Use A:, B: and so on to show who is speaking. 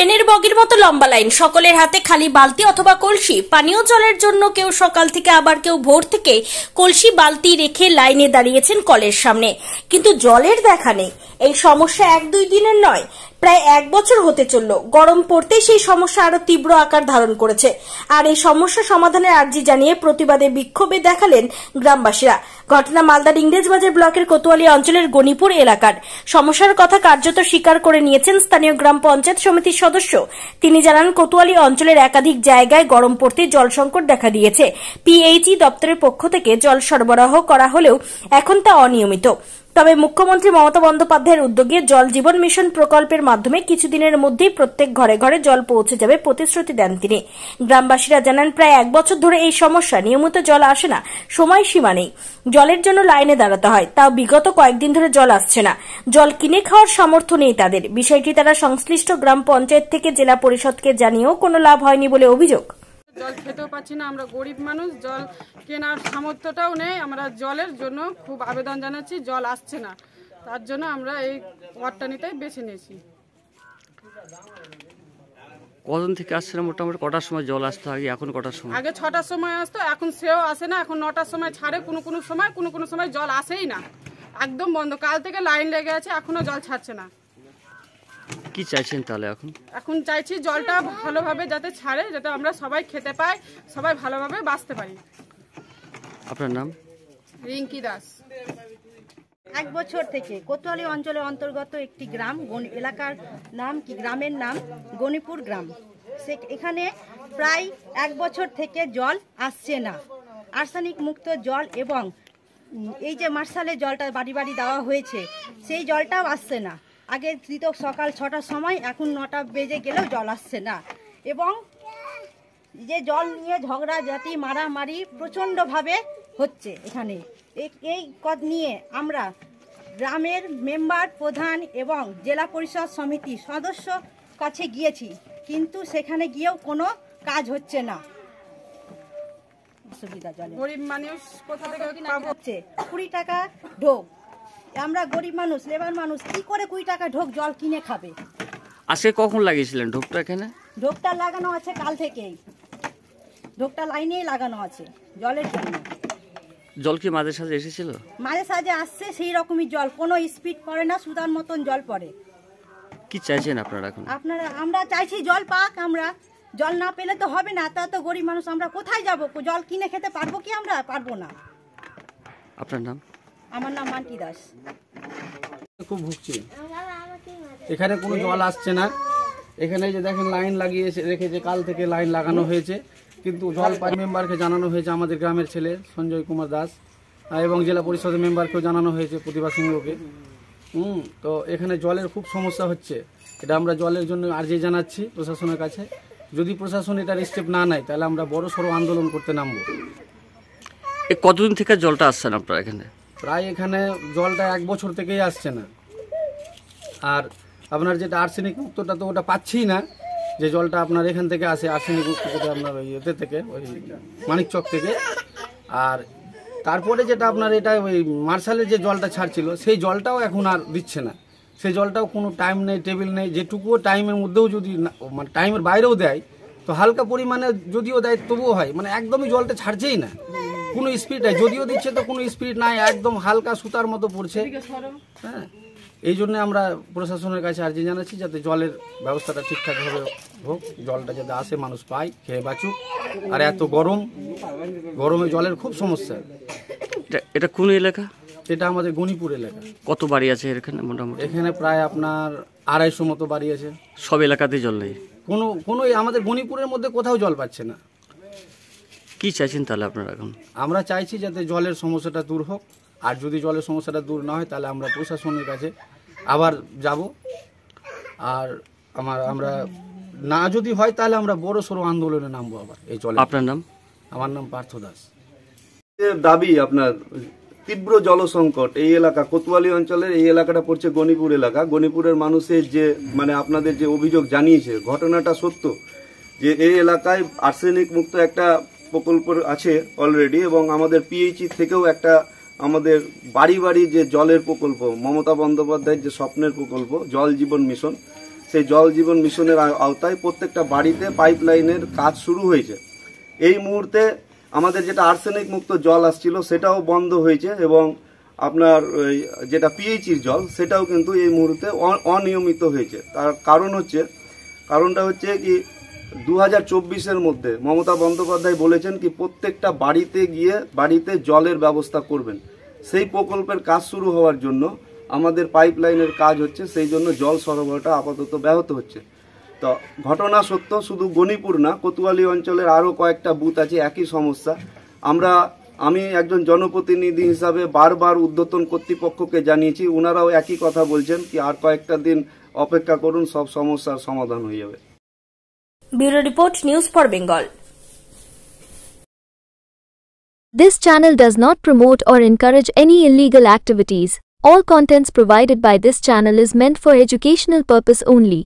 A: ট্রেনের বগির মতো লম্বা লাইন, সকলের হাতে খালি বালতি অথবা কলসি। পানীয় জলের জন্য কেউ সকাল থেকে আবার কেউ ভোর থেকে কলসি বালতি রেখে লাইনে দাঁড়িয়েছেন কলের সামনে, কিন্তু জলের দেখা নেই। এই সমস্যা 1-2 দিনের নয়, প্রায় 1 বছর হতে চলল। গরম পড়তেই সেই সমস্যা আরো তীব্র আকার ধারণ করেছে। আর এই সমস্যা সমাধানের আর্জি জানিয়ে প্রতিবাদে বিক্ষোভে দেখালেন গ্রামবাসীরা। ঘটনা মালদার ইংরেজবাজার ব্লকের কোতোয়ালি অঞ্চলের গণিপুর এলাকার। সমস্যার কথা কার্যত স্বীকার করে নিয়েছেন স্থানীয় গ্রাম পঞ্চায়েত সমিতির সদস্য। তিনি জানান, কোতোয়ালি অঞ্চলের একাধিক জায়গায় গরম পড়তে জল সংকট দেখা দিয়েছে। পিএইচই দপ্তরের পক্ষ থেকে জল সরবরাহ করা হলেও এখন তা অনিয়মিত। তবে মুখ্যমন্ত্রী মমতা বন্দ্যোপাধ্যায়ের উদ্যোগে জল জীবন মিশন প্রকল্পের মাধ্যমে কিছুদিনের মধ্যেই প্রত্যেক ঘরে ঘরে জল পৌঁছে যাবে প্রতিশ্রুতি দেন তিনি। গ্রামবাসীরা জানান, প্রায় 1 বছর ধরে এই সমস্যা, নিয়মিত জল আসে না, সময়সীমা নেই, জলের জন্য লাইনে দাঁড়াতে হয়, তাও বিগত কয়েকদিন ধরে জল আসছে না। জল কিনে খাওয়ার সামর্থ্য নেই তাদের। বিষয়টি তারা সংশ্লিষ্ট গ্রাম পঞ্চায়েত থেকে জেলা পরিষদকে জানিয়েও কোনো লাভ হয়নি বলে অভিযোগ।
B: জল খেতেও পাচ্ছি না, আমরা গরিব মানুষ, জল কেনার সামর্থ্যটাও নেই। আমরা জলের জন্য খুব আবেদন জানাচ্ছি, জল আসছে না, তার জন্য আমরা এই ওয়ার্ডটা নিতেই বেছে নিয়েছি।
C: কখন থেকে আসছে না? মোটামুটি কটার সময় জল আসতো আগে, এখন কটার সময়?
B: আগে 6টার সময় আসতো, এখন সেও আসে না। এখন 9টার সময় ছাড়ে, কোনো কোনো সময় জল আসেই না, একদম বন্ধ। কাল থেকে লাইন লেগে আছে, এখনো জল ছাড়ছে না।
C: কি চাইছেন তাহলে এখন?
B: চাইছি জলটা ভালোভাবে যাতে ছাড়ে, যাতে আমরা সবাই খেতে পাই, সবাই ভালোভাবে বাঁচতে পারি।
C: আপনার নাম?
B: রিঙ্কি দাস।
D: 1 বছর থেকে কোতোয়ালি অঞ্চলের অন্তর্গত একটি গ্রাম, এলাকার নাম কি, গ্রামের নাম গণিপুর গ্রাম। এখানে প্রায় 1 বছর থেকে জল আসছে না। আর্সেনিক মুক্ত জল এবং এই যে মার্শালের জলটা বাড়ি বাড়ি দেওয়া হয়েছে, সেই জলটাও আসছে না। আগে দিত সকাল 6টার সময়, এখন 9টা বেজে গেলেও জল আসছে না। এবং যে জল নিয়ে ঝগড়াঝাটি মারামারি প্রচণ্ডভাবে হচ্ছে এখানে। এই কদ নিয়ে আমরা গ্রামের মেম্বার, প্রধান এবং জেলা পরিষদ সমিতি সদস্য কাছে গিয়েছি, কিন্তু সেখানে গিয়েও কোনো কাজ হচ্ছে না। অসুবিধা, জলে
B: গরিব মানুষ কোথা থেকে
D: হচ্ছে 20 টাকা ঢোক। আমরা গরিব মানুষ, লেবার মানুষ, কি করে 20 টাকা ঢোক জল কিনে খাবে?
C: আজকে কখন লাগিয়েছিলেন ঢোকটা এখানে?
D: ঢোকটা লাগানো আছে কাল থেকেই, ঢোকটা লাইনেই লাগানো আছে জলের জন্য।
C: জল কি মাঝে সাঝে এসেছিল?
D: মাঝে সাঝে আসছে, সেই রকমই জল, কোনো স্পিড পড়ে না, সুতার মতন জল পড়ে।
C: কি চাইছেন আপনারা এখন?
D: আমরা চাইছি জল পাক। আমরা জল না পেলে তো হবে না, তা তো গরিব মানুষ, আমরা কোথায় যাব? জল কিনে খেতে পারবো কি? আমরা পারবো না।
C: আপনার নাম?
D: আমার নাম মান্টি দাস।
E: খুব ভুগছি, এখানে কোনো জল আসছে না। এখানে যে দেখেন লাইন লাগিয়ে রেখেছে, কাল থেকে লাইন লাগানো হয়েছে, কিন্তু জল পাই মেম্বারকে জানানো হয়েছে, আমাদের গ্রামের ছেলে সঞ্জয় কুমার দাস, এবং জেলা পরিষদের মেম্বারকেও জানানো হয়েছে, প্রতিভা সিংহকে। তো এখানে জলের খুব সমস্যা হচ্ছে। এটা আমরা জলের জন্য আর্জি জানাচ্ছি প্রশাসনের কাছে। যদি প্রশাসন এটার স্টেপ না নেয়, তাহলে আমরা বড় সড়ো আন্দোলন করতে নামবো।
C: কতদিন থেকে জলটা আসছে না আপনার এখানে?
E: প্রায় এখানে জলটা 1 বছর থেকেই আসছে না। আর আপনার যেটা আর্সেনিক মুক্তটা, তো ওটা পাচ্ছি না। যে জলটা আপনার এখান থেকে আসে, আর্সেনিক মুক্ত আপনার ওই এতে থেকে, ওই মানিকচক থেকে। আর তারপরে যেটা আপনার এটা ওই মার্শালের যে জলটা ছাড়ছিল, সেই জলটাও এখন আর দিচ্ছে না। সেই জলটাও কোনো টাইম নেই, টেবিল নেই। যেটুকুও টাইমের মধ্যেও যদি মানে টাইমের বাইরেও দেয়, তো হালকা পরিমাণে যদিও দেয় তবুও হয়, মানে একদমই জলটা ছাড়ছেই না, কোনো স্পিড নাই। যদিও দিচ্ছে তো কোনো স্পিড নাই, একদম হালকা সুতার মতো পড়ছে। হ্যাঁ, এই জন্য আমরা প্রশাসনের কাছে আর্জি জানাচ্ছি, যাতে জলের ব্যবস্থাটা ঠিকঠাকভাবে হোক, জলটা যাতে আসে, মানুষ পায়, খেয়ে বাঁচুক। আর এত গরমে জলের খুব সমস্যা।
C: এটা কোন এলাকা?
E: এটা আমাদের গণিপুর এলাকা।
C: কত বাড়ি আছে এখানে মোটামুটি?
E: এখানে প্রায় আপনার 250 মতো বাড়ি আছে।
C: সব এলাকাতেই জল নেই?
E: কোনো আমাদের গণিপুরের মধ্যে কোথাও জল পাচ্ছে না।
C: কি চাইছেন তাহলে আপনারা এখন? আমরা
E: চাইছি যাতে জলের সমস্যাটা দূর হোক। আর যদি জলের সমস্যাটা দূর না হয়, তাহলে আমরা প্রশাসনের কাছে আবার যাব। আর আমরা না যদি হয়, তাহলে আমরা বড় সড়ো আন্দোলনে নামবো আবার এই জলে।
C: আপনার নাম?
E: আমার নাম পার্থ দাস।
F: দাবি আপনার তীব্র জলসংকট এই এলাকা, কোতোয়ালি অঞ্চলের এই এলাকাটা পড়ছে গণিপুর এলাকা। গণিপুরের মানুষের যে মানে আপনাদের যে অভিযোগ জানিয়েছে, ঘটনাটা সত্য যে এই এলাকায় আর্সেনিক মুক্ত একটা প্রকল্প আছে অলরেডি, এবং আমাদের পিএইচই থেকেও একটা আমাদের বাড়ি বাড়ি যে জলের প্রকল্প, মমতা বন্দ্যোপাধ্যায়ের যে স্বপ্নের প্রকল্প জল জীবন মিশন, সেই জল জীবন মিশনের আওতায় প্রত্যেকটা বাড়িতে পাইপ লাইনের কাজ শুরু হয়েছে। এই মুহূর্তে আমাদের যেটা আর্সেনিক মুক্ত জল আসছিল সেটাও বন্ধ হয়েছে, এবং আপনার যেটা পিএইচির জল সেটাও কিন্তু এই মুহূর্তে অনিয়মিত হয়েছে। তার কারণটা হচ্ছে কি 2024-এর মধ্যে মমতা বন্দ্যোপাধ্যায় বলেছেন কি প্রত্যেকটা বাড়িতে গিয়ে বাড়িতে জলের ব্যবস্থা করবেন। সেই প্রকল্পের কাজ শুরু হওয়ার জন্য আমাদের পাইপ লাইনের কাজ হচ্ছে, সেই জন্য জল সরবরাহটা আপাতত ব্যাহত হচ্ছে। তো ঘটনা সত্য, শুধু গণিপুর না, কোতোয়ালি অঞ্চলের আরও কয়েকটা বুথ আছে একই সমস্যা। আমি একজন জনপ্রতিনিধি হিসাবে বারবার ঊর্ধ্বতন কর্তৃপক্ষকে জানিয়েছি, ওনারাও একই কথা বলছেন কি আর কয়েকটা দিন অপেক্ষা করুন, সব সমস্যার সমাধান হয়ে যাবে।
A: Bureau report, news for Bengal.
G: This channel does not promote or encourage any illegal activities. All contents provided by this channel is meant for educational purpose only.